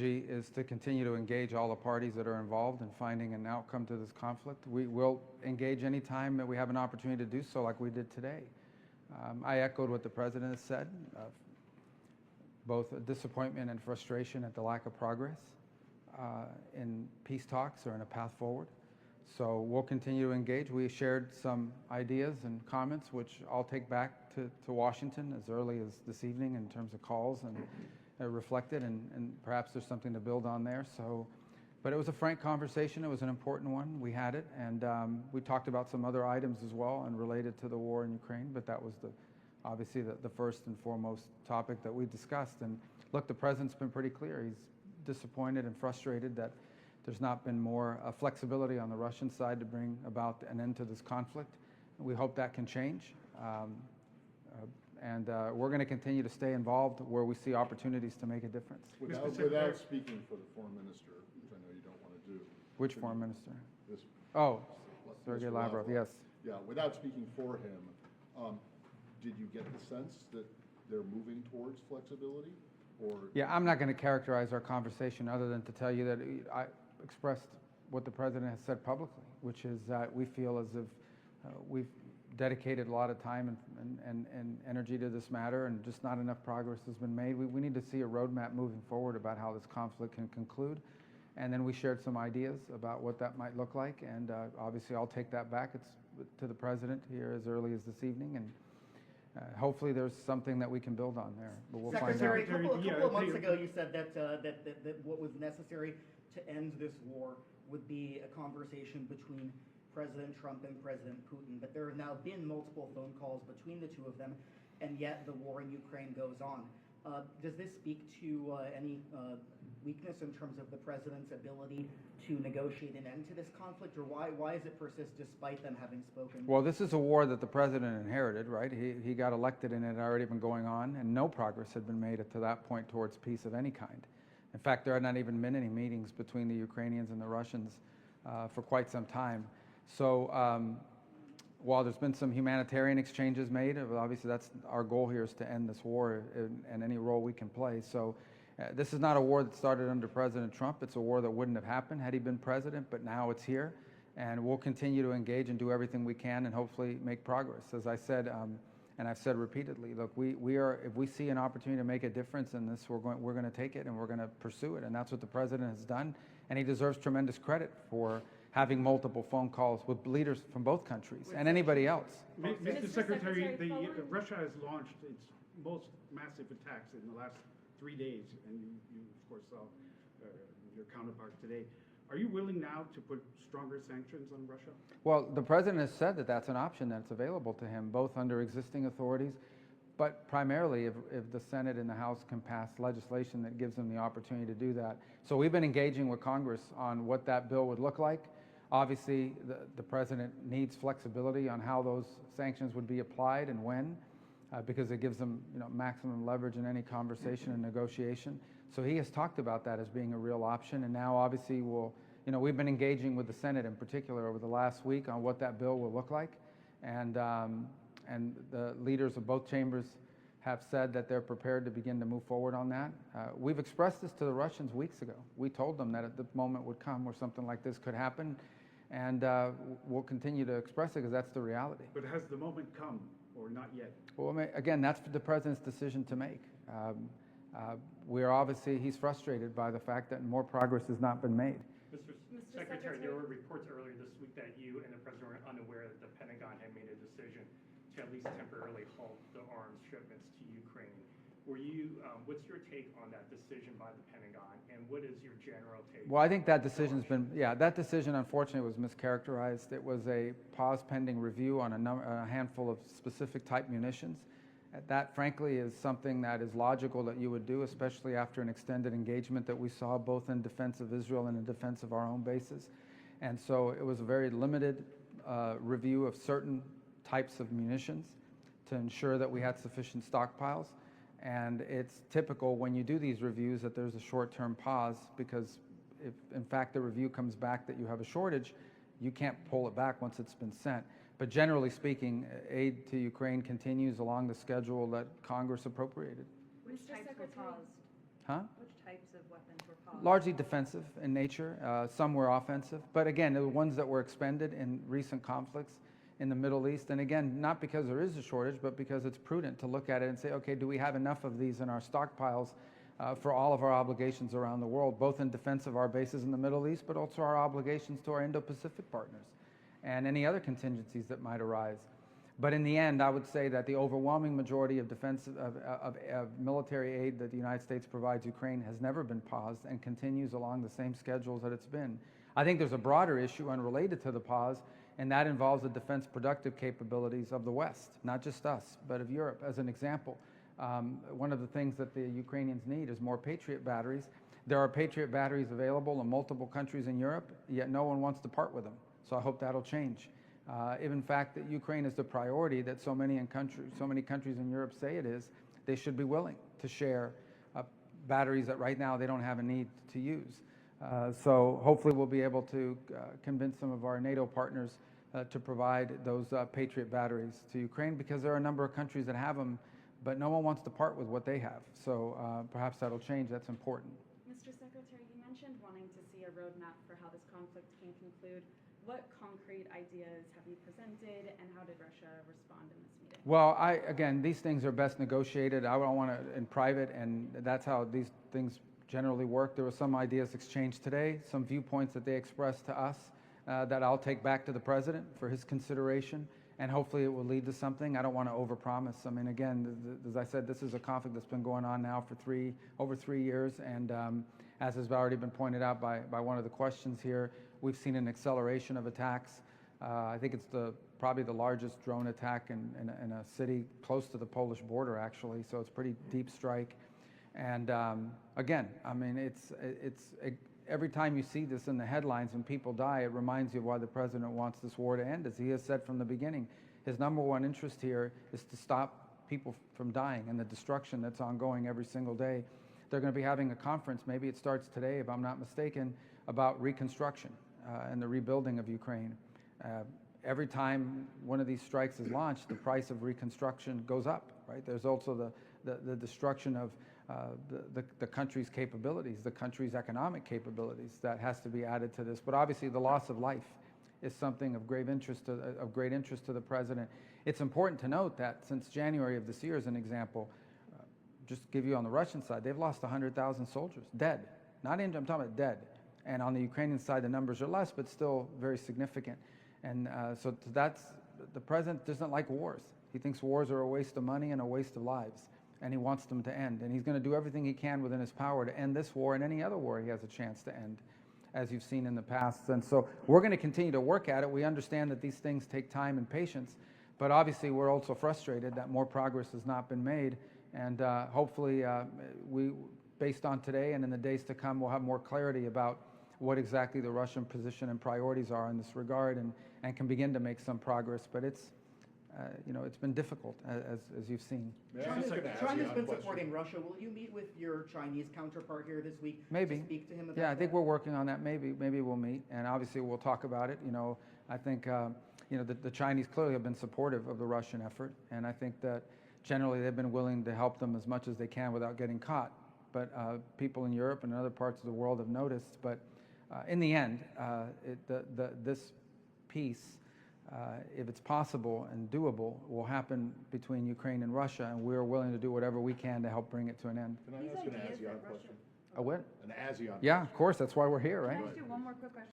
Is to continue to engage all the parties that are involved in finding an outcome to this conflict. We will engage any time that we have an opportunity to do so, like we did today. I echoed what the President has said, both disappointment and frustration at the lack of progress in peace talks or in a path forward. So we'll continue to engage. We shared some ideas and comments, which I'll take back to Washington as early as this evening in terms of calls and reflected, and perhaps there's something to build on there. So, but it was a frank conversation. It was an important one. We had it, and we talked about some other items as well and related to the war in Ukraine, but that was obviously the first and foremost topic that we discussed. And look, the President's been pretty clear. He's disappointed and frustrated that there's not been more flexibility on the Russian side to bring about an end to this conflict. We hope that can change. And we're going to continue to stay involved where we see opportunities to make a difference. Without speaking for the foreign minister, which I know you don't want to do. Which foreign minister? This, Sergei Lavrov, yes. Yeah, without speaking for him, did you get the sense that they're moving towards flexibility? Or yeah, I'm not going to characterize our conversation other than to tell you that I expressed what the President has said publicly, which is that we feel as if we've dedicated a lot of time and energy to this matter, and just not enough progress has been made. We need to see a roadmap moving forward about how this conflict can conclude. And then we shared some ideas about what that might look like, and obviously I'll take that back. It's to the President here as early as this evening, and hopefully there's something that we can build on there. But we'll Secretary, find out. A couple of months ago you said that what was necessary to end this war would be a conversation between President Trump and President Putin, but there have now been multiple phone calls between the two of them, and yet the war in Ukraine goes on. Does this speak to any weakness in terms of the President's ability to negotiate an end to this conflict, or why does it persist despite them having spoken? Well, this is a war that the President inherited, right? He got elected and it had already been going on, and no progress had been made to that point towards peace of any kind. In fact, there had not even been any meetings between the Ukrainians and the Russians for quite some time. So while there's been some humanitarian exchanges made, obviously that's our goal here, is to end this war and any role we can play. So this is not a war that started under President Trump. It's a war that wouldn't have happened had he been president, but now it's here. And we'll continue to engage and do everything we can and hopefully make progress. As I said, and I've said repeatedly, look, if we see an opportunity to make a difference in this, we're going to take it and we're going to pursue it. And that's what the President has done. And he deserves tremendous credit for having multiple phone calls with leaders from both countries and anybody else. Mr. Secretary, Russia has launched its most massive attacks in the last 3 days, and you of course saw your counterpart today. Are you willing now to put stronger sanctions on Russia? Well, the President has said that that's an option that's available to him, both under existing authorities, but primarily if the Senate and the House can pass legislation that gives them the opportunity to do that. So we've been engaging with Congress on what that bill would look like. Obviously, the President needs flexibility on how those sanctions would be applied and when, because it gives them maximum leverage in any conversation and negotiation. So he has talked about that as being a real option, and now obviously we've been engaging with the Senate in particular over the last week on what that bill will look like, and the leaders of both chambers have said that they're prepared to begin to move forward on that. We've expressed this to the Russians weeks ago. We told them that the moment would come where something like this could happen, and we'll continue to express it because that's the reality. But has the moment come, or not yet? Well, again, that's the President's decision to make. He's frustrated by the fact that more progress has not been made. Mr. Secretary, there were reports earlier this week that you and the President were unaware that the Pentagon had made a decision to at least temporarily halt the arms shipments to Ukraine. What's your take on that decision by the Pentagon, and what is your general take? Well, I think that that decision unfortunately was mischaracterized. It was a pause pending review on a handful of specific type munitions. That, frankly, is something that is logical that you would do, especially after an extended engagement that we saw both in defense of Israel and in defense of our own bases. And so it was a very limited review of certain types of munitions to ensure that we had sufficient stockpiles. And it's typical when you do these reviews that there's a short-term pause, because if, in fact, the review comes back that you have a shortage, you can't pull it back once it's been sent. But generally speaking, aid to Ukraine continues along the schedule that Congress appropriated. Which types were paused? Huh? Which types of weapons were paused? largely defensive in nature. Some were offensive, but again, the ones that were expended in recent conflicts in the Middle East. And again, not because there is a shortage, but because it's prudent to look at it and say, okay, do we have enough of these in our stockpiles for all of our obligations around the world, both in defense of our bases in the Middle East, but also our obligations to our Indo-Pacific partners and any other contingencies that might arise. But in the end, I would say that the overwhelming majority of defense of military aid that the United States provides Ukraine has never been paused and continues along the same schedules that it's been. I think there's a broader issue unrelated to the pause, and that involves the defense productive capabilities of the West, not just us, but of Europe. As an example, one of the things that the Ukrainians need is more Patriot batteries. There are Patriot batteries available in multiple countries in Europe, yet no one wants to part with them. So I hope that'll change. If in fact that Ukraine is the priority that so many countries in Europe say it is, they should be willing to share batteries that right now they don't have a need to use. So hopefully we'll be able to convince some of our NATO partners to provide those Patriot batteries to Ukraine, because there are a number of countries that have them, but no one wants to part with what they have. So perhaps that'll change. That's important. Mr. Secretary, you mentioned wanting to see a roadmap for how this conflict can conclude. What concrete ideas have you presented, and how did Russia respond in this meeting? Well, again, these things are best negotiated. I don't want to in private, and that's how these things generally work. There were some ideas exchanged today, some viewpoints that they expressed to us that I'll take back to the president for his consideration, and hopefully it will lead to something. I don't want to overpromise. I mean, again, as I said, this is a conflict that's been going on now for over 3 years, and as has already been pointed out by one of the questions here, we've seen an acceleration of attacks. I think it's probably the largest drone attack in a city close to the Polish border, actually, so it's pretty deep strike. And again, I mean, it's every time you see this in the headlines and people die, it reminds you of why the president wants this war to end. As he has said from the beginning, his number one interest here is to stop people from dying and the destruction that's ongoing every single day. They're going to be having a conference, maybe it starts today if I'm not mistaken, about reconstruction and the rebuilding of Ukraine. Every time one of these strikes is launched, the price of reconstruction goes up, right? There's also the destruction of the country's capabilities, the country's economic capabilities that has to be added to this. But obviously the loss of life is something of great interest to the president. It's important to note that since January of this year, as an example, just to give you on the Russian side, they've lost 100,000 soldiers, dead. Not injured, I'm talking about dead. And on the Ukrainian side, the numbers are less, but still very significant. And so the president doesn't like wars. He thinks wars are a waste of money and a waste of lives, and he wants them to end. And he's going to do everything he can within his power to end this war and any other war he has a chance to end, as you've seen in the past. And so we're going to continue to work at it. We understand that these things take time and patience, but obviously we're also frustrated that more progress has not been made. And hopefully based on today and in the days to come, we'll have more clarity about what exactly the Russian position and priorities are in this regard, and can begin to make some progress. But it's been difficult, as you've seen. China's been supporting Russia. Will you meet with your Chinese counterpart here this week Maybe. to speak to him about Yeah, I think that? we're working on that. Maybe we'll meet, and obviously we'll talk about it. I think the Chinese clearly have been supportive of the Russian effort, and I think that generally they've been willing to help them as much as they can without getting caught. But people in Europe and other parts of the world have noticed. But in the end, this peace, if it's possible and doable, will happen between Ukraine and Russia, and we're willing to do whatever we can to help bring it to an end. Can I ask an ASEAN question? A what? An ASEAN Yeah, question. of course. That's why we're here, right? Can I ask you one more quick question?